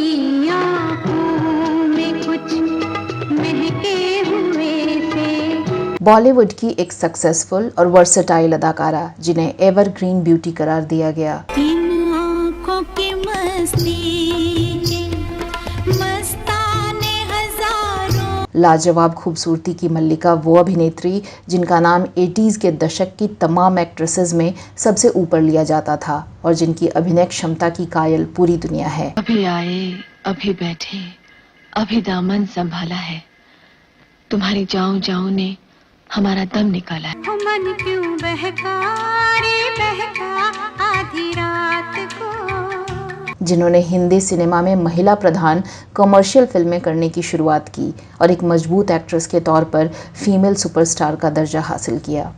की आँखों में कुछ महके हुए थे। बॉलीवुड की एक सक्सेसफुल और वर्सेटाइल अदाकारा जिन्हें एवरग्रीन ब्यूटी करार दिया गया। इन आँखों की मस्ती मस्ताने हजारों। लाजवाब खूबसूरती की मल्लिका वो अभिनेत्री जिनका नाम 80s के दशक की तमाम एक्ट्रेसेस में सबसे ऊपर लिया जाता था और जिनकी अभिनय क्षमता की कायल पूरी दुनिया है। अभी आए, अभी बैठे, अभी दामन संभाला है, तुम्हारी जाऊं जाऊं ने हमारा दम निकाला है। मन क्यों बहका रे बहका आधी रात को। जिन्होंने हिंदी सिनेमा में महिला प्रधान कमर्शियल फिल्में करने की शुरुआत की और एक मजबूत एक्ट्रेस के तौर पर फीमेल सुपरस्टार का दर्जा हासिल किया।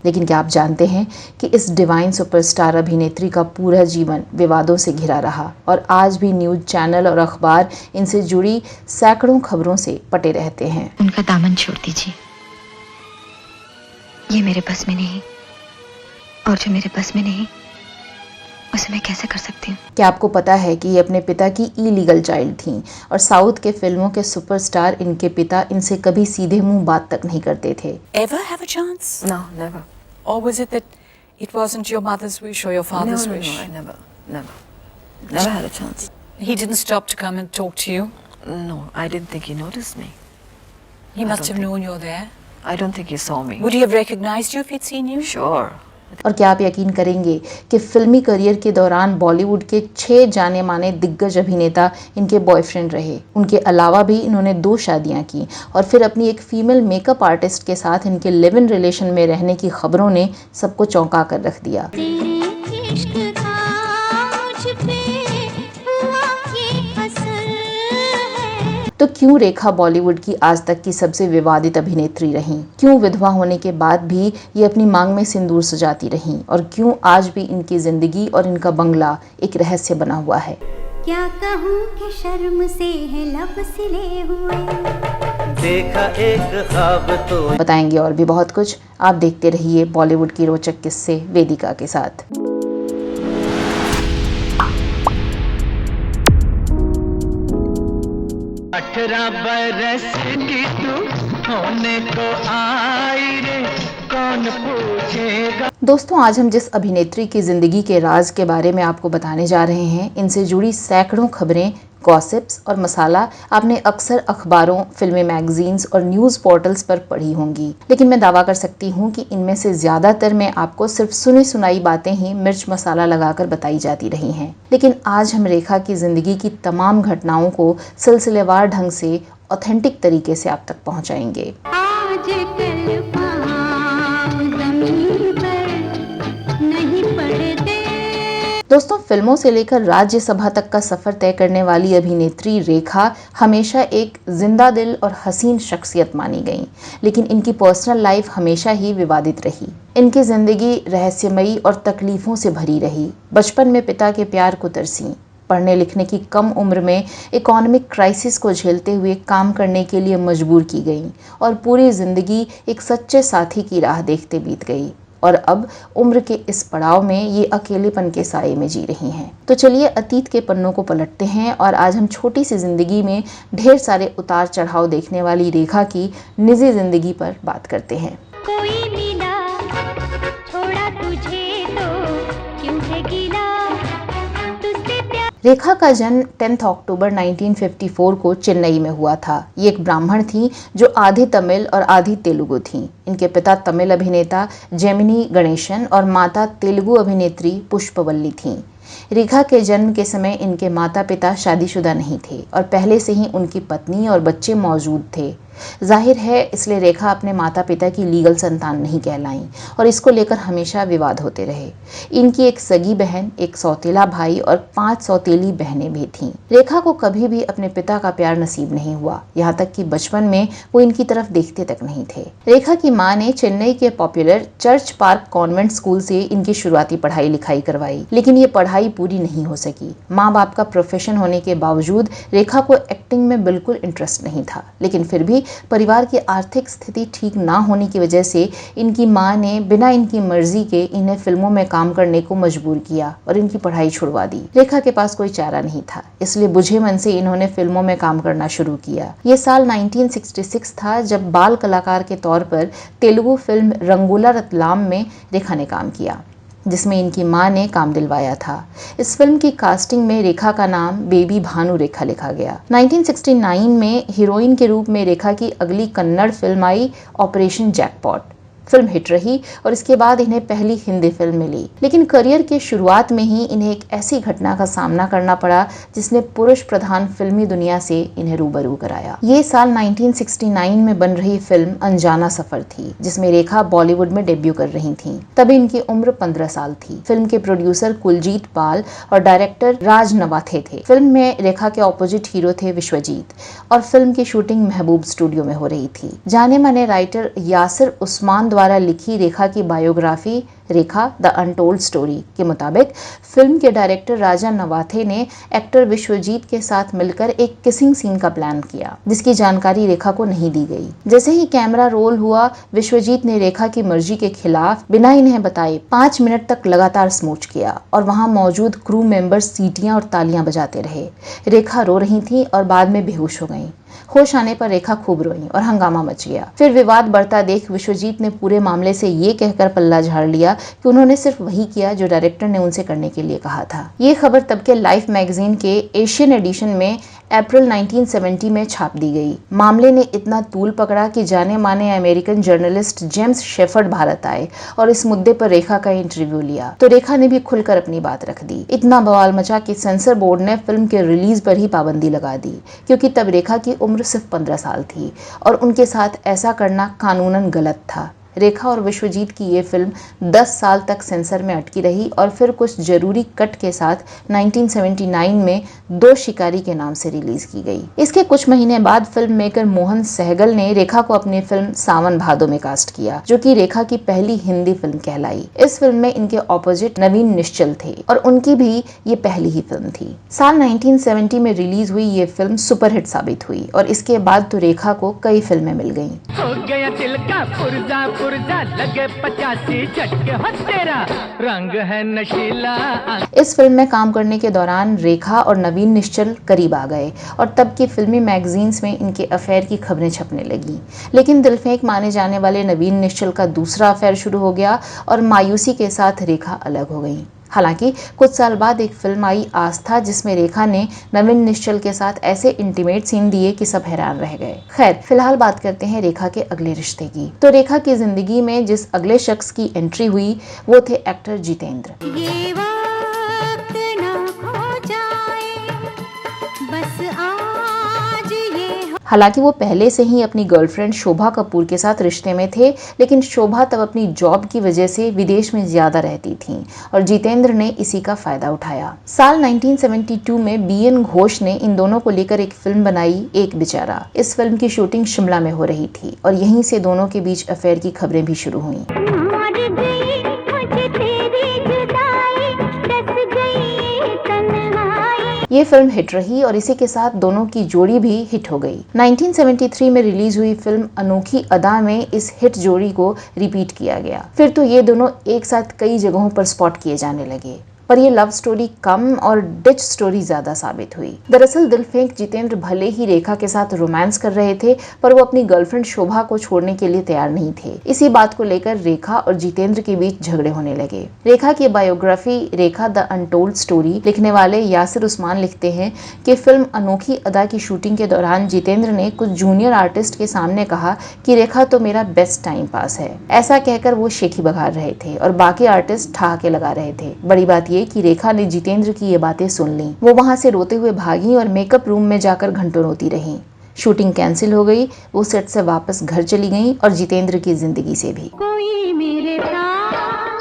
लेकिन क्या आप जानते हैं कि इस डिवाइन सुपरस्टार अभिनेत्री का पूरा जीवन विवादों से घिरा रहा और आज भी न्यूज चैनल और अखबार इनसे जुड़ी सैकड़ों खबरों से पटे रहते हैं। उनका दामन छोड़ दीजिए, ये मेरे बस में नहीं, और जो मेरे बस में नहीं उसे मैं कैसे कर सकती हूँ। क्या आपको पता है कि ये अपने पिता की इलीगल चाइल्ड थीं और साउथ के फिल्मों के सुपरस्टार इनके पिता इनसे कभी सीधे मुंह बात तक नहीं करते थे। Ever have a chance? No, never. Or was it that it wasn't your mother's wish or your father's wish? No, I never had a chance. He didn't stop to come and talk to you? No, I didn't think he noticed me. He I must don't have think- known you're there. I don't think he saw me. Would he have recognized you if he'd seen you? Sure. और क्या आप यकीन करेंगे कि फिल्मी career के दौरान बॉलीवुड के 6 जाने माने दिग्गज अभिनेता इनके बॉयफ्रेंड रहे। उनके अलावा भी इन्होंने 2 शादियां की और फिर अपनी एक फीमेल मेकअप आर्टिस्ट के साथ इनके लिव इन रिलेशन में रहने की खबरों ने सबको चौंका कर रख दिया। तो क्यों रेखा बॉलीवुड की आज तक की सबसे विवादित अभिनेत्री रहीं? क्यों विधवा होने के बाद भी ये अपनी मांग में सिंदूर सजाती रहीं? और क्यों आज भी इनकी जिंदगी और इनका बंगला एक रहस्य बना हुआ है? क्या कहूँ कि शर्म से है लब सिले हुए। देखा एक ख्वाब तो बताएंगे और भी बहुत कुछ। आप देखते रहिए बॉलीवुड की रोचक किस्से वेदिका के साथ। अठारह बरस की तू होने को आई रे, कौन पूछेगा। दोस्तों, आज हम जिस अभिनेत्री की जिंदगी के राज के बारे में आपको बताने जा रहे हैं, इनसे जुड़ी सैकड़ों खबरें, गॉसिप्स और मसाला आपने अक्सर अखबारों, फिल्मी मैगजीन्स और न्यूज़ पोर्टल्स पर पढ़ी होंगी। लेकिन मैं दावा कर सकती हूँ कि इनमें से ज़्यादातर में आपको सिर्फ सुनी सुनाई बातें ही मिर्च मसाला लगाकर बताई जाती रही हैं। लेकिन आज हम रेखा की ज़िंदगी की तमाम घटनाओं को सिलसिलेवार ढंग से ऑथेंटिक तरीके से आप तक पहुँचाएंगे। आज कल पाँव ज़मीन पर नहीं पड़ते। दोस्तों, फिल्मों से लेकर राज्यसभा तक का सफर तय करने वाली अभिनेत्री रेखा हमेशा एक जिंदा दिल और हसीन शख्सियत मानी गई, लेकिन इनकी पर्सनल लाइफ हमेशा ही विवादित रही। इनकी जिंदगी रहस्यमयी और तकलीफों से भरी रही। बचपन में पिता के प्यार को तरसी, पढ़ने लिखने की कम उम्र में इकोनॉमिक क्राइसिस को झेलते हुए काम करने के लिए मजबूर की गई और पूरी जिंदगी एक सच्चे साथी की राह देखते बीत गई। और अब उम्र के इस पड़ाव में ये अकेलेपन के साए में जी रही हैं। तो चलिए अतीत के पन्नों को पलटते हैं और आज हम छोटी सी जिंदगी में ढेर सारे उतार चढ़ाव देखने वाली रेखा की निजी जिंदगी पर बात करते हैं। कोई मिला छोड़ा तुझे तो क्यों है गिला, तुझसे प्यार। रेखा का जन्म 10 अक्टूबर 1954 को चेन्नई में हुआ था। ये एक ब्राह्मण थी जो आधी तमिल और आधी तेलुगु थी। इनके पिता तमिल अभिनेता जेमिनी गणेशन और माता तेलुगु अभिनेत्री पुष्पवल्ली थीं। रेखा के जन्म के समय इनके माता पिता शादीशुदा नहीं थे और पहले से ही उनकी पत्नी और बच्चे मौजूद थे। जाहिर है इसलिए रेखा अपने माता पिता की लीगल संतान नहीं कहलाईं और इसको लेकर हमेशा विवाद होते रहे। इनकी एक सगी बहन, एक सौतेला भाई और 5 सौतेली बहनें भी थीं। रेखा को कभी भी अपने पिता का प्यार नसीब नहीं हुआ, यहाँ तक कि बचपन में वो इनकी तरफ देखते तक नहीं थे। रेखा की माँ ने चेन्नई के popular church park convent school से इनकी शुरुआती पढ़ाई लिखाई करवाई, लेकिन ये पढ़ाई पढ़ाई पूरी नहीं हो सकी। माँ बाप का प्रोफेशन होने के बावजूद रेखा को एक्टिंग में बिल्कुल इंटरेस्ट नहीं था, लेकिन फिर भी परिवार की आर्थिक स्थिति ठीक ना होने की वजह से इनकी माँ ने बिना इनकी मर्जी के इन्हें फिल्मों में काम करने को मजबूर किया और इनकी पढ़ाई छुड़वा दी। रेखा के पास कोई चारा नहीं था, इसलिए बुझे मन से इन्होंने फिल्मों में काम करना शुरू किया। ये साल 1966 था जब बाल कलाकार के तौर पर तेलुगु फिल्म रंगूला रतलाम में रेखा ने काम किया, जिसमें इनकी मां ने काम दिलवाया था। इस फिल्म की कास्टिंग में रेखा का नाम बेबी भानु रेखा लिखा गया। 1969 में हीरोइन के रूप में रेखा की अगली Kannada film I operation jackpot. Film hit रही और इसके बाद इन्हें पहली हिंदी फिल्म मिली, लेकिन करियर के शुरुआत में ही इन्हें एक ऐसी घटना का सामना करना पड़ा जिसने पुरुष प्रधान फिल्मी दुनिया से इन्हें रूबरू कराया। ये साल 1969 में बन रही फिल्म अनजाना सफर थी, जिसमें रेखा बॉलीवुड में डेब्यू कर रही थीं। तभी इनकी उम्र 15 साल थी। फिल्म के प्रोड्यूसर कुलजीत पाल और डायरेक्टर राज नवाथे थे। फिल्म में रेखा के ऑपोजिट हीरो थे विश्वजीत और फिल्म की शूटिंग महबूब स्टूडियो में हो रही थी। जाने माने राइटर यासिर उस्मान द्वारा लिखी रेखा की biography Rekha the untold story के मुताबिक फिल्म के डायरेक्टर राजा नवाथे ने एक्टर विश्वजीत के साथ मिलकर एक किसिंग सीन का प्लान किया, जिसकी जानकारी रेखा को नहीं दी गई। जैसे ही कैमरा रोल हुआ, विश्वजीत ने रेखा की मर्जी के खिलाफ बिना इन्हें बताए 5 मिनट तक लगातार स्मूच किया और वहां मौजूद क्रू मेंबर्स सीटियां और तालियां बजाते रहे। रेखा रो रही थी और बाद में बेहोश हो गईं। होश आने पर रेखा खूब रोई और हंगामा मच गया। फिर विवाद बढ़ता देख विश्वजीत ने पूरे मामले से ये कहकर पल्ला झाड़ लिया कि उन्होंने सिर्फ वही किया जो डायरेक्टर ने उनसे करने के लिए कहा था। ये खबर तब के लाइफ मैगजीन के एशियन एडिशन में अप्रैल 1970 में छाप दी गई। मामले ने इतना तूल पकड़ा कि जाने माने American journalist James shepherd Bharat आए और इस मुद्दे पर रेखा का इंटरव्यू लिया, तो रेखा ने भी खुलकर अपनी बात रख दी। इतना बवाल मचा कि सेंसर बोर्ड ने फिल्म के रिलीज पर ही पाबंदी लगा दी, क्योंकि तब रेखा की उम्र सिर्फ 15 साल थी और उनके साथ ऐसा करना कानूनन गलत था। रेखा और विश्वजीत की ये फिल्म 10 साल तक सेंसर में अटकी रही और फिर कुछ जरूरी कट के साथ 1979 में दो शिकारी के नाम से रिलीज की गई। इसके कुछ महीने बाद फिल्म मेकर मोहन सहगल ने रेखा को अपनी फिल्म सावन भादो में कास्ट किया, जो कि रेखा की पहली हिंदी फिल्म कहलाई। इस फिल्म में इनके ऑपोजिट नवीन निश्चल थे और उनकी भी ये पहली ही फिल्म थी। साल 1970 में रिलीज हुई ये फिल्म सुपरहिट साबित हुई और इसके बाद तो रेखा को कई फिल्में मिल गईं। हो गया दिल का पुर्जा पुर्जा, लगे 85 झटके, हो तेरा रंग है नशीला। इस फिल्म में काम करने के दौरान रेखा और नवीन निश्चल करीब आ गए और तब की फिल्मी मैगजीन्स में इनके अफेयर की खबरें छपने लगी। लेकिन दिलफेंक माने जाने वाले नवीन निश्चल का दूसरा अफेयर शुरू हो गया और मायूसी के साथ रेखा अलग हो गई। हालांकि कुछ साल बाद एक फिल्म आई आस्था, जिसमें रेखा ने नवीन निश्चल के साथ ऐसे इंटीमेट सीन दिए कि सब हैरान रह गए। खैर, फिलहाल बात करते हैं रेखा के अगले रिश्ते की। तो रेखा की जिंदगी में जिस अगले शख्स की एंट्री हुई वो थे एक्टर जितेंद्र। ये वक्त ना खो जाए, बस आज ये हालांकि वो पहले से ही अपनी गर्लफ्रेंड शोभा कपूर के साथ रिश्ते में थे, लेकिन शोभा तब अपनी जॉब की वजह से विदेश में ज्यादा रहती थीं और जितेंद्र ने इसी का फायदा उठाया। साल 1972 में बीएन घोष ने इन दोनों को लेकर एक फिल्म बनाई, एक बेचारा। इस फिल्म की शूटिंग शिमला में हो रही थी और यहीं से दोनों के बीच अफेयर की खबरें भी शुरू हुई। ये फिल्म हिट रही और इसी के साथ दोनों की जोड़ी भी हिट हो गई। 1973 में रिलीज हुई फिल्म अनोखी अदा में इस हिट जोड़ी को रिपीट किया गया। फिर तो ये दोनों एक साथ कई जगहों पर स्पॉट किए जाने लगे, पर ये लव स्टोरी कम और डिच स्टोरी ज्यादा साबित हुई। दरअसल दिलफेंक जितेंद्र भले ही रेखा के साथ रोमांस कर रहे थे, पर वो अपनी गर्लफ्रेंड शोभा को छोड़ने के लिए तैयार नहीं थे। इसी बात को लेकर रेखा और जितेंद्र के बीच झगड़े होने लगे। रेखा की biography Rekha the untold story लिखने वाले यासिर उस्मान लिखते हैं कि फिल्म अनोखी अदा की शूटिंग के दौरान जितेंद्र ने कुछ जूनियर आर्टिस्ट के सामने कहा कि रेखा तो मेरा बेस्ट टाइम पास है। ऐसा कहकर वो शेखी बघार रहे थे और बाकी आर्टिस्ट ठहाके लगा रहे थे। बड़ी बात कि रेखा ने जितेंद्र की ये बातें सुन ली। वो वहां से रोते हुए भागी और मेकअप रूम में जाकर घंटों रोती रही। शूटिंग कैंसिल हो गई, वो सेट से वापस घर चली गईं और जितेंद्र की जिंदगी से भी। कोई मेरे साथ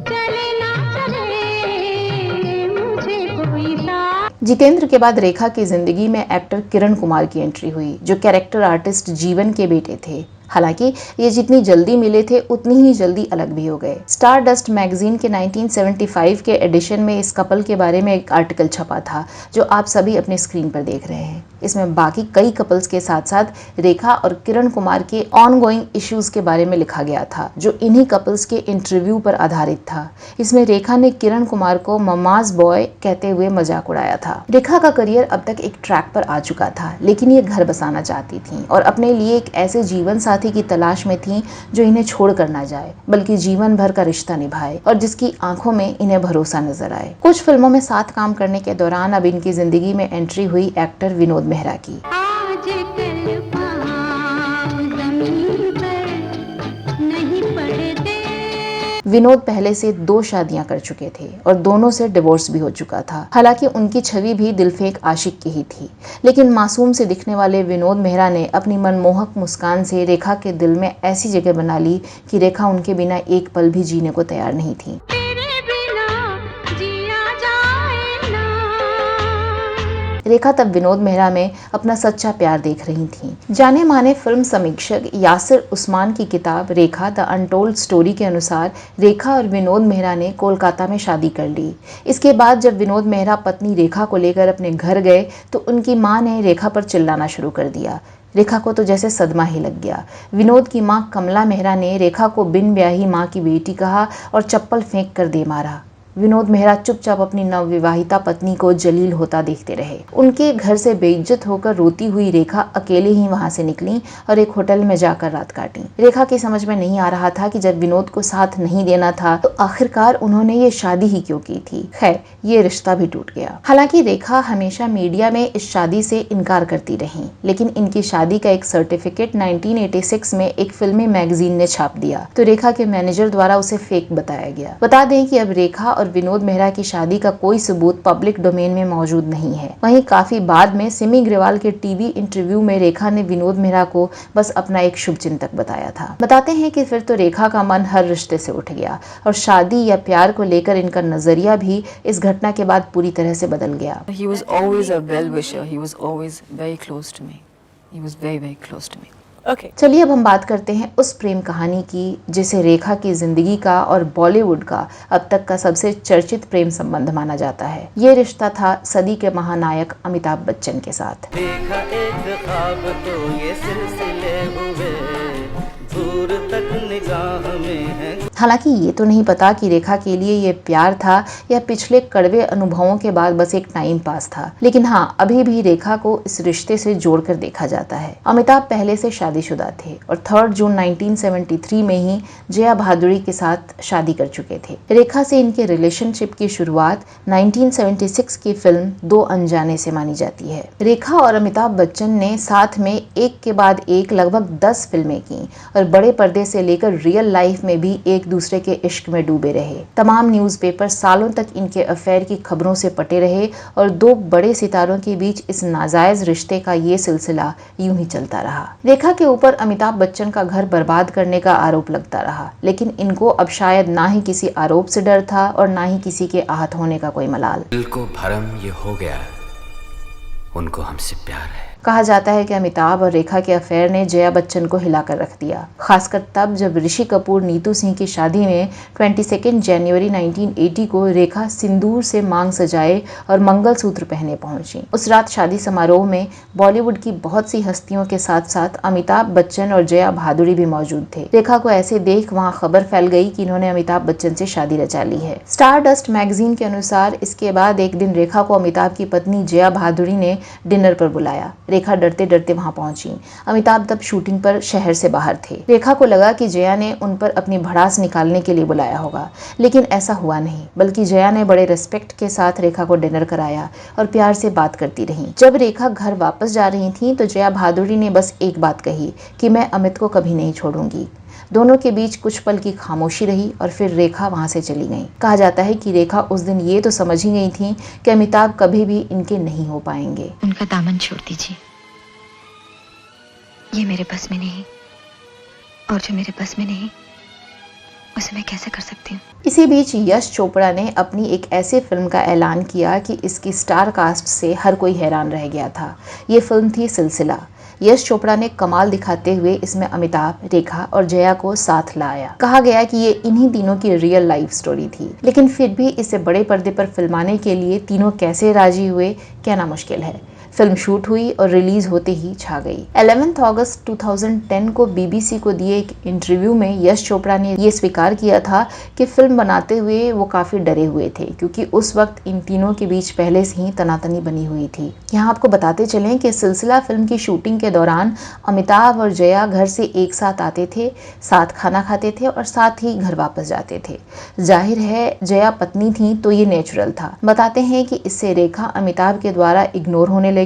चले ना चले, मुझे कोई साथ। जितेंद्र के बाद रेखा की जिंदगी में एक्टर किरण कुमार की एंट्री हुई, जो कैरेक्टर आर्टिस्ट जीवन के बेटे थे। हालांकि ये जितनी जल्दी मिले थे उतनी ही जल्दी अलग भी हो गए। स्टार डस्ट मैगजीन के 1975 के एडिशन में इस कपल के बारे में एक आर्टिकल छपा था जो आप सभी अपने स्क्रीन पर देख रहे हैं। इसमें बाकी कई कपल्स के साथ साथ रेखा और किरण कुमार के ऑनगोइंग इश्यूज के बारे में लिखा गया था जो इन्हीं कपल्स के इंटरव्यू पर आधारित था। इसमें रेखा ने किरण कुमार को ममाज बॉय कहते हुए मजाक उड़ाया था। रेखा का करियर अब तक एक ट्रैक पर आ चुका था, लेकिन ये घर बसाना चाहती थी और अपने लिए एक ऐसे जीवन साथी की तलाश में थी जो इन्हें छोड़ कर ना जाए बल्कि जीवन भर का रिश्ता निभाए और जिसकी आंखों में इन्हें भरोसा नजर आए। कुछ फिल्मों में साथ काम करने के दौरान अब इनकी जिंदगी में एंट्री हुई एक्टर विनोद मेहरा की। आज कल पाँव ज़मीन पर नहीं पड़ते। विनोद पहले से 2 शादियां कर चुके थे और दोनों से डिवोर्स भी हो चुका था। हालांकि उनकी छवि भी दिलफेक आशिक की ही थी, लेकिन मासूम से दिखने वाले विनोद मेहरा ने अपनी मनमोहक मुस्कान से रेखा के दिल में ऐसी जगह बना ली कि रेखा उनके बिना एक पल भी जीने को तैयार नहीं थी। रेखा तब विनोद मेहरा में अपना सच्चा प्यार देख रही थीं। जाने माने फिल्म समीक्षक यासिर उस्मान की किताब रेखा द अनटोल्ड स्टोरी के अनुसार रेखा और विनोद मेहरा ने कोलकाता में शादी कर ली। इसके बाद जब विनोद मेहरा पत्नी रेखा को लेकर अपने घर गए तो उनकी मां ने रेखा पर चिल्लाना शुरू कर दिया। रेखा को तो जैसे सदमा ही लग गया। विनोद की मां कमला मेहरा ने रेखा को बिन ब्याही मां की बेटी कहा और चप्पल फेंक कर दे मारा। विनोद मेहरा चुपचाप अपनी नवविवाहिता पत्नी को जलील होता देखते रहे। उनके घर से बेइज्जत होकर रोती हुई रेखा अकेले ही वहां से निकली और एक होटल में जाकर रात काटी। रेखा की समझ में नहीं आ रहा था कि जब विनोद को साथ नहीं देना था तो आखिरकार उन्होंने ये शादी ही क्यों की थी। खैर, ये रिश्ता भी टूट गया। हालांकि रेखा हमेशा मीडिया में इस शादी से इनकार करती रही, लेकिन इनकी शादी का एक सर्टिफिकेट 1986 में एक फिल्मी मैगजीन ने छाप दिया तो रेखा के मैनेजर द्वारा उसे फेक बताया गया। बता दें कि अब रेखा और विनोद मेहरा की शादी का कोई सबूत पब्लिक डोमेन में मौजूद नहीं है। वहीं काफी बाद में सिमी ग्रेवाल के टीवी इंटरव्यू में रेखा ने विनोद मेहरा को बस अपना एक शुभचिंतक बताया था। बताते हैं कि फिर तो रेखा का मन हर रिश्ते से उठ गया और शादी या प्यार को लेकर इनका नजरिया भी इस घटना के बाद पूरी तरह से बदल गया। He was always a well-wisher. He was always very close to me. He was very, very close to me. Okay. चलिए अब हम बात करते हैं उस प्रेम कहानी की जिसे रेखा की जिंदगी का और बॉलीवुड का अब तक का सबसे चर्चित प्रेम संबंध माना जाता है। ये रिश्ता था सदी के महानायक अमिताभ बच्चन के साथ। देखा एक ख्वाब तो ये सिलसिले हुए दूर तक निगाह में है। हालांकि ये तो नहीं पता कि रेखा के लिए ये प्यार था या पिछले कड़वे अनुभवों के बाद बस एक टाइम पास था, लेकिन हाँ, अभी भी रेखा को इस रिश्ते से जोड़कर देखा जाता है। अमिताभ पहले से शादीशुदा थे और 3 जून 1973 में ही जया भादुड़ी के साथ शादी कर चुके थे। रेखा से इनके रिलेशनशिप की शुरुआत 1976 की फिल्म 2 अनजाने से मानी जाती है। रेखा और अमिताभ बच्चन ने साथ में एक के बाद एक लगभग 10 फिल्में की और बड़े पर्दे से लेकर रियल लाइफ में भी एक दूसरे के इश्क में डूबे रहे। तमाम न्यूज़पेपर सालों तक इनके अफेयर की खबरों से पटे रहे और 2 बड़े सितारों के बीच इस नाजायज रिश्ते का ये सिलसिला यूं ही चलता रहा। रेखा के ऊपर अमिताभ बच्चन का घर बर्बाद करने का आरोप लगता रहा, लेकिन इनको अब शायद ना ही किसी आरोप से डर था और ना ही किसी के आहत होने का कोई मलाल। दिल को भरम ये हो गया, उनको हमसे प्यार है। कहा जाता है कि अमिताभ और रेखा के अफेयर ने जया बच्चन को हिलाकर रख दिया, खासकर तब जब ऋषि कपूर नीतू सिंह की शादी में 22 जनवरी 1980 को रेखा सिंदूर से मांग सजाए और मंगलसूत्र पहने पहुंची। उस रात शादी समारोह में बॉलीवुड की बहुत सी हस्तियों के साथ साथ अमिताभ बच्चन और जया भादुड़ी भी मौजूद थे। रेखा को ऐसे देख वहाँ खबर फैल गई कि इन्होंने अमिताभ बच्चन से शादी रचा ली है। स्टार डस्ट मैगजीन के अनुसार इसके बाद एक दिन रेखा को अमिताभ की पत्नी जया भादुड़ी ने डिनर पर बुलाया। रेखा डरते डरते वहां पहुंची। अमिताभ तब शूटिंग पर शहर से बाहर थे। रेखा को लगा कि जया ने उन पर अपनी भड़ास निकालने के लिए बुलाया होगा, लेकिन ऐसा हुआ नहीं, बल्कि जया ने बड़े रिस्पेक्ट के साथ रेखा को डिनर कराया और प्यार से बात करती रही। जब रेखा घर वापस जा रही थी तो जया भादुड़ी ने बस एक बात कही कि मैं अमित को कभी नहीं छोड़ूंगी। दोनों के बीच कुछ पल की खामोशी रही और फिर रेखा वहां से चली गई। कहा जाता है कि रेखा उस दिन ये तो समझ ही गई थी कि अमिताभ कभी भी इनके नहीं हो पाएंगे। उनका दामन छोड़ दीजिए, ये मेरे बस में नहीं, और जो मेरे बस में नहीं उसे मैं कैसे कर सकती हूँ। इसी बीच यश चोपड़ा ने अपनी एक ऐसी फिल्म का ऐलान किया कि इसकी स्टार कास्ट से हर कोई हैरान रह गया था। ये फिल्म थी सिलसिला। यश चोपड़ा ने कमाल दिखाते हुए इसमें अमिताभ, रेखा और जया को साथ लाया। कहा गया कि ये इन्हीं तीनों की रियल लाइफ स्टोरी थी, लेकिन फिर भी इसे बड़े पर्दे पर फिल्माने के लिए तीनों कैसे राजी हुए कहना मुश्किल है। फिल्म शूट हुई और रिलीज होते ही छा गई। 11 अगस्त 2010 को BBC को दिए एक इंटरव्यू में यश चोपड़ा ने ये स्वीकार किया था कि फिल्म बनाते हुए वो काफी डरे हुए थे, क्योंकि उस वक्त इन तीनों के बीच पहले से ही तनातनी बनी हुई थी। यहाँ आपको बताते चलें कि सिलसिला फिल्म की शूटिंग के दौरान अमिताभ और जया घर से एक साथ आते थे, साथ खाना खाते थे और साथ ही घर वापस जाते थे। जाहिर है जया पत्नी थी तो ये नेचुरल था। बताते हैं कि इससे रेखा अमिताभ के द्वारा इग्नोर होने लगी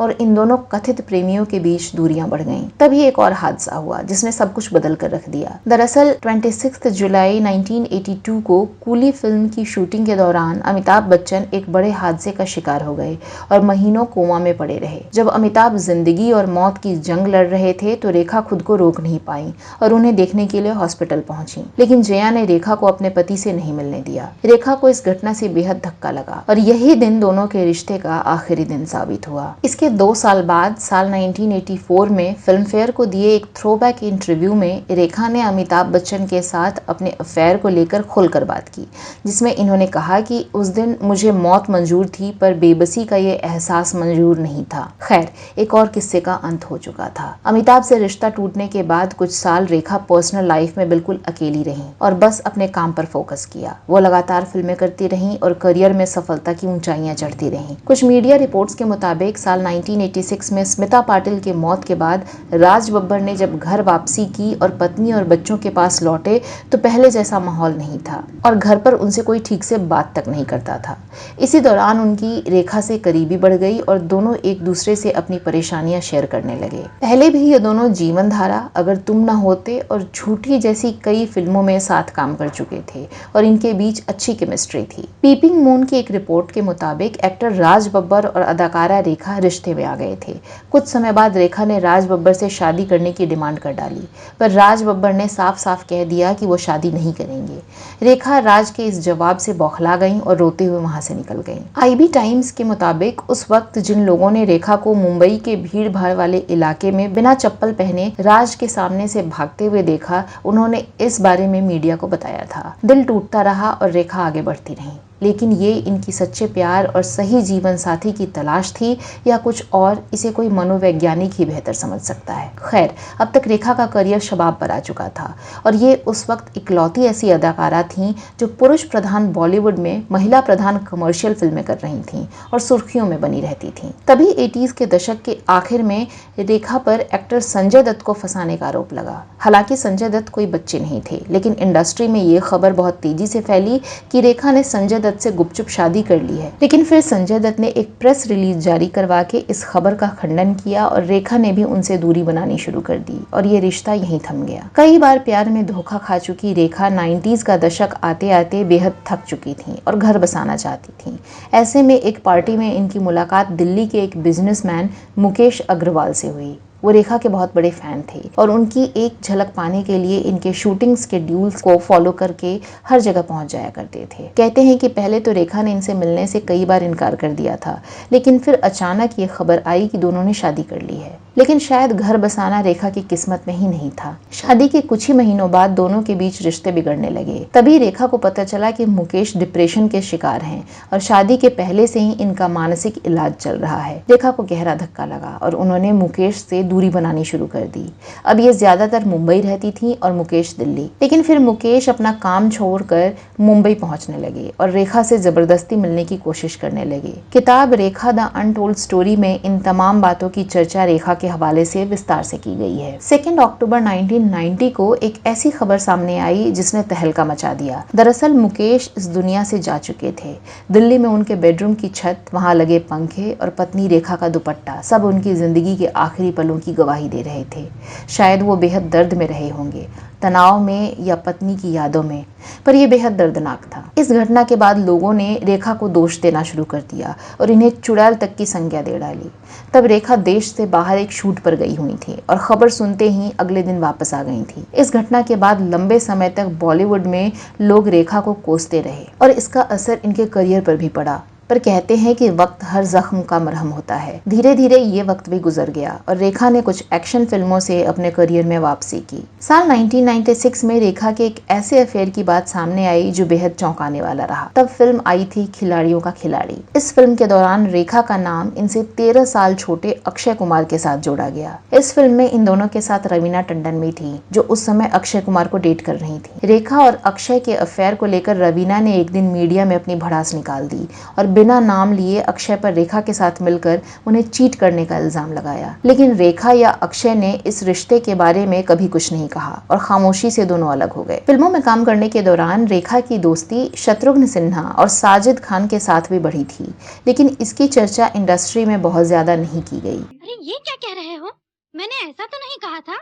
और इन दोनों कथित प्रेमियों के बीच दूरियां बढ़ गईं। तभी एक और हादसा हुआ जिसने सब कुछ बदल कर रख दिया। दरअसल 26 जुलाई 1982 को कूली फिल्म की शूटिंग के दौरान अमिताभ बच्चन एक बड़े हादसे का शिकार हो गए और महीनों कोमा में पड़े रहे। जब अमिताभ जिंदगी और मौत की जंग लड़ रहे थे तो रेखा खुद को रोक नहीं पाई और उन्हें देखने के लिए हॉस्पिटल पहुंची, लेकिन जया ने रेखा को अपने पति से नहीं मिलने दिया। रेखा को इस घटना से बेहद धक्का लगा और यही दिन दोनों के रिश्ते का आखिरी दिन साबित हुआ। इसके 2 साल बाद साल 1984 में फिल्म फेयर को दिए एक थ्रोबैक इंटरव्यू में रेखा ने अमिताभ बच्चन के साथ अपने अफेयर को लेकर खुलकर बात की, जिसमें इन्होंने कहा कि उस दिन मुझे मौत मंजूर थी पर बेबसी का ये एहसास मंजूर नहीं था। खैर, एक और किस्से का अंत हो चुका था। अमिताभ से रिश्ता टूटने के बाद कुछ साल रेखा पर्सनल लाइफ में बिल्कुल अकेली रही और बस अपने काम पर फोकस किया। वो लगातार फिल्में करती रहीं और करियर में सफलता की ऊंचाइयां चढ़ती रहीं। कुछ मीडिया रिपोर्ट्स के मुताबिक साल 1986 में स्मिता पाटिल की मौत के बाद राज बब्बर ने जब घर वापसी की और पत्नी और बच्चों के पास लौटे तो पहले जैसा माहौल नहीं था और घर पर उनसे कोई ठीक से बात तक नहीं करता था। इसी दौरान उनकी रेखा से करीबी बढ़ गई और दोनों एक दूसरे से अपनी परेशानियां शेयर करने लगे। पहले भी ये दोनों जीवन धारा, अगर तुम न होते और झूठी जैसी कई फिल्मों में साथ काम कर चुके थे और इनके बीच अच्छी केमिस्ट्री थी। पीपिंग मून की एक रिपोर्ट के मुताबिक एक्टर राज बब्बर और अदाकारा रेखा रिश्ते में आ गए थे। कुछ समय बाद रेखा ने राज बब्बर से शादी करने की डिमांड कर डाली, पर राज बब्बर ने साफ साफ कह दिया कि वो शादी नहीं करेंगे। रेखा राज के इस जवाब से बौखला गईं और रोते हुए वहां से निकल गईं। IB टाइम्स के मुताबिक उस वक्त जिन लोगों ने रेखा को मुंबई के भीड़ भाड़ वाले इलाके में बिना चप्पल पहने राज के सामने से भागते हुए देखा, उन्होंने इस बारे में मीडिया को बताया था। दिल टूटता रहा और रेखा आगे बढ़ती रही, लेकिन ये इनकी सच्चे प्यार और सही जीवन साथी की तलाश थी या कुछ और, इसे कोई मनोवैज्ञानिक ही बेहतर समझ सकता है। खैर, अब तक रेखा का करियर शबाब पर आ चुका था और ये उस वक्त इकलौती ऐसी अदाकारा थीं जो पुरुष प्रधान बॉलीवुड में महिला प्रधान कमर्शियल फिल्में कर रही थीं और सुर्खियों में बनी रहती थीं। तभी 80s के दशक के आखिर में रेखा पर एक्टर संजय दत्त को फंसाने का आरोप लगा। हालांकि संजय दत्त कोई बच्चे नहीं थे, लेकिन इंडस्ट्री में ये खबर बहुत तेजी से फैली कि रेखा ने संजय दत्त से गुपचुप शादी कर ली है। लेकिन फिर संजय दत्त ने एक प्रेस रिलीज जारी करवा के इस खबर का खंडन किया और रेखा ने भी उनसे दूरी बनानी शुरू कर दी और ये रिश्ता यहीं थम गया। कई बार प्यार में धोखा खा चुकी रेखा 90s का दशक आते आते बेहद थक चुकी थी और घर बसाना चाहती थी। ऐसे में एक पार्टी में इनकी मुलाकात दिल्ली के एक बिजनेसमैन मुकेश अग्रवाल से हुई। वो रेखा के बहुत बड़े फैन थे और उनकी एक झलक पाने के लिए इनके शूटिंग स्केड्यूल्स को फॉलो करके हर जगह पहुंच जाया करते थे। कहते हैं कि पहले तो रेखा ने इनसे मिलने से कई बार इनकार कर दिया था, लेकिन फिर अचानक ये खबर आई कि दोनों ने शादी कर ली है। लेकिन शायद घर बसाना रेखा की किस्मत में ही नहीं था। शादी के कुछ ही महीनों बाद दोनों के बीच रिश्ते बिगड़ने लगे। तभी रेखा को पता चला कि मुकेश डिप्रेशन के शिकार हैं और शादी के पहले से ही इनका मानसिक इलाज चल रहा है। रेखा को गहरा धक्का लगा और उन्होंने मुकेश से दूरी बनानी शुरू कर दी। अब ये ज्यादातर मुंबई रहती थी और मुकेश दिल्ली। लेकिन फिर मुकेश अपना काम छोड़कर मुंबई पहुंचने लगे और रेखा से जबरदस्ती मिलने की कोशिश करने लगे। किताब रेखा द अनटोल्ड स्टोरी में इन तमाम बातों की चर्चा रेखा के हवाले से विस्तार से की गई है। 2 अक्टूबर 1990 को एक ऐसी खबर सामने आई जिसने तहलका मचा दिया। दरअसल मुकेश इस दुनिया से जा चुके थे। दिल्ली में उनके बेडरूम की छत, वहां लगे पंखे और पत्नी रेखा का दुपट्टा सब उनकी जिंदगी के आखिरी पलों की गवाही दे रहे थे। शायद वो बेहद दर्द में रहे होंगे, तनाव में या पत्नी की यादों में, पर यह बेहद दर्दनाक था। इस घटना के बाद लोगों ने रेखा को दोष देना शुरू कर दिया और इन्हें चुड़ैल तक की संज्ञा दे डाली। तब रेखा देश से बाहर एक शूट पर गई हुई थी और खबर सुनते ही अगले दिन वापस आ गई थी। इस घटना के बाद लंबे समय तक बॉलीवुड में लोग रेखा को कोसते रहे और इसका असर इनके करियर पर भी पड़ा। पर कहते हैं कि वक्त हर जख्म का मरहम होता है। धीरे धीरे ये वक्त भी गुजर गया और रेखा ने कुछ एक्शन फिल्मों से अपने करियर में वापसी की। साल 1996 में रेखा के एक ऐसे अफेयर की बात सामने आई जो बेहद चौंकाने वाला रहा। तब फिल्म आई थी खिलाड़ियों का खिलाड़ी। इस फिल्म के दौरान रेखा का नाम इनसे 13 साल छोटे अक्षय कुमार के साथ जोड़ा गया। इस फिल्म में इन दोनों के साथ रवीना टंडन भी थी, जो उस समय अक्षय कुमार को डेट कर रही थी। रेखा और अक्षय के अफेयर को लेकर रवीना ने एक दिन मीडिया में अपनी भड़ास निकाल दी और बिना नाम लिए अक्षय पर रेखा के साथ मिलकर उन्हें चीट करने का इल्जाम लगाया। लेकिन रेखा या अक्षय ने इस रिश्ते के बारे में कभी कुछ नहीं कहा और खामोशी से दोनों अलग हो गए। फिल्मों में काम करने के दौरान रेखा की दोस्ती शत्रुघ्न सिन्हा और साजिद खान के साथ भी बढ़ी थी, लेकिन इसकी चर्चा इंडस्ट्री में बहुत ज्यादा नहीं की गई। अरे ये क्या कह रहे हो? मैंने ऐसा तो नहीं कहा था।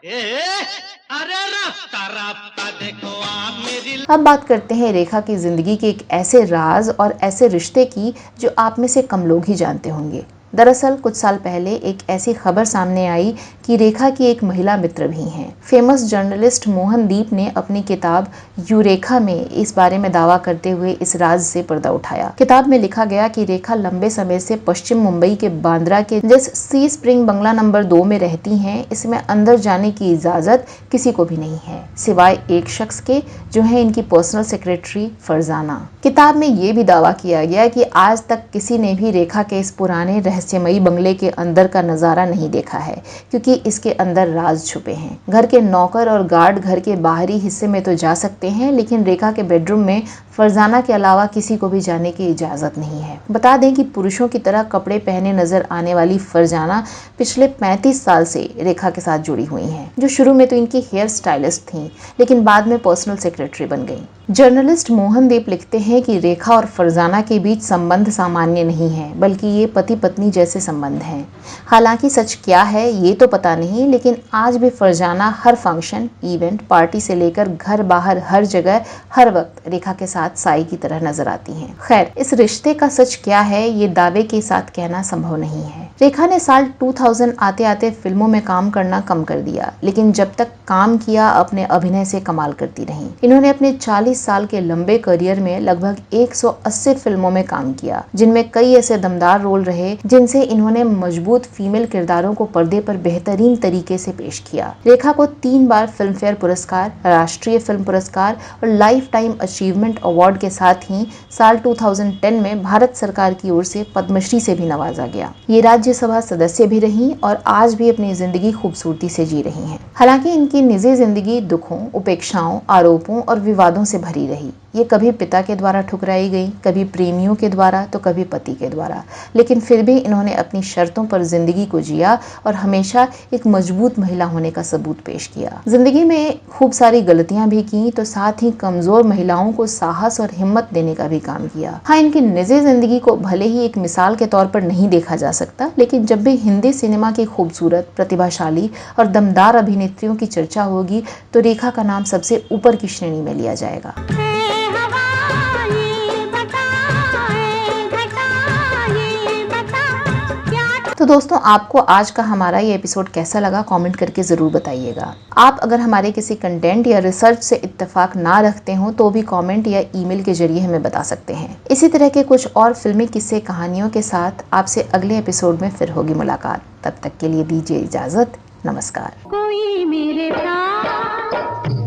अरे रास्ता देखो आप मेरी। अब बात करते हैं रेखा की जिंदगी के एक ऐसे राज और ऐसे रिश्ते की जो आप में से कम लोग ही जानते होंगे। दरअसल कुछ साल पहले एक ऐसी खबर सामने आई कि रेखा की एक महिला मित्र भी हैं। फेमस जर्नलिस्ट मोहनदीप ने अपनी किताब यूरेखा में इस बारे में दावा करते हुए इस राज से पर्दा उठाया। किताब में लिखा गया कि रेखा लंबे समय से पश्चिम मुंबई के बांद्रा के जिस सी स्प्रिंग बंगला नंबर 2 में रहती हैं, इसमें अंदर जाने की इजाजत किसी को भी नहीं है सिवाय एक शख्स के, जो है इनकी पर्सनल सेक्रेटरी फरजाना। किताब में ये भी दावा किया गया कि आज तक किसी ने भी रेखा के इस पुराने रहस्यमयी बंगले के अंदर का नजारा नहीं देखा है, क्योंकि इसके अंदर राज छुपे हैं। घर के नौकर और गार्ड घर के बाहरी हिस्से में तो जा सकते हैं, लेकिन रेखा के बेडरूम में फरजाना के अलावा किसी को भी जाने की इजाजत नहीं है। बता दें कि पुरुषों की तरह कपड़े पहने नजर आने वाली फरजाना पिछले 35 साल से रेखा के साथ जुड़ी हुई हैं, जो शुरू में तो इनकी हेयर स्टाइलिस्ट थीं, लेकिन बाद में पर्सनल सेक्रेटरी बन गई। जर्नलिस्ट मोहनदीप लिखते हैं कि रेखा और फरजाना के बीच संबंध सामान्य नहीं है, बल्कि ये पति पत्नी जैसे संबंध हैं। हालांकि सच क्या है ये तो पता नहीं, लेकिन आज भी फरजाना हर फंक्शन, इवेंट, पार्टी से लेकर घर बाहर हर जगह हर वक्त रेखा के साथ साई की तरह नजर आती हैं। खैर, इस रिश्ते का सच क्या है ये दावे के साथ कहना संभव नहीं है। रेखा ने साल 2000 आते आते फिल्मों में काम करना कम कर दिया, लेकिन जब तक काम किया अपने अभिनय से कमाल करती रहीं। इन्होंने अपने 40 साल के लंबे करियर में लगभग 180 फिल्मों में काम किया, जिनमें कई ऐसे दमदार रोल रहे जिनसे इन्होंने मजबूत फीमेल किरदारों को पर्दे पर बेहतरीन तरीके से पेश किया। रेखा को 3 बार फिल्म फेयर पुरस्कार, राष्ट्रीय फिल्म पुरस्कार और लाइफ टाइम अचीवमेंट अवार्ड के साथ ही साल 2010 में भारत सरकार की ओर से पद्मश्री से भी नवाजा गया। ये राज्यसभा सदस्य भी रहीं और आज भी अपनी जिंदगी खूबसूरती से जी रही हैं। हालांकि इनकी निजी जिंदगी दुखों, उपेक्षाओं, आरोपों और विवादों से भरी रही। ये कभी पिता के द्वारा ठुकराई गई, कभी प्रेमियों के द्वारा, तो कभी पति के द्वारा, लेकिन फिर भी इन्होंने अपनी शर्तों पर जिंदगी को जिया और हमेशा एक मजबूत महिला होने का सबूत पेश किया। जिंदगी में खूब सारी गलतियां भी की, तो साथ ही कमजोर महिलाओं को साहस और हिम्मत देने का भी काम किया। हाँ, इनकी निजी जिंदगी को भले ही एक मिसाल के तौर पर नहीं देखा जा सकता, लेकिन जब भी हिंदी सिनेमा की खूबसूरत, प्रतिभाशाली और दमदार अभिनेत्रियों की चर्चा होगी तो रेखा का नाम सबसे ऊपर की श्रेणी में लिया जाएगा। तो दोस्तों, आपको आज का हमारा ये एपिसोड कैसा लगा कमेंट करके ज़रूर बताइएगा। आप अगर हमारे किसी कंटेंट या रिसर्च से इत्तेफाक ना रखते हो तो भी कमेंट या ईमेल के जरिए हमें बता सकते हैं। इसी तरह के कुछ और फिल्मी किस्से कहानियों के साथ आपसे अगले एपिसोड में फिर होगी मुलाकात। तब तक के लिए दीजिए इजाज़त। नमस्कार। कोई मेरे साथ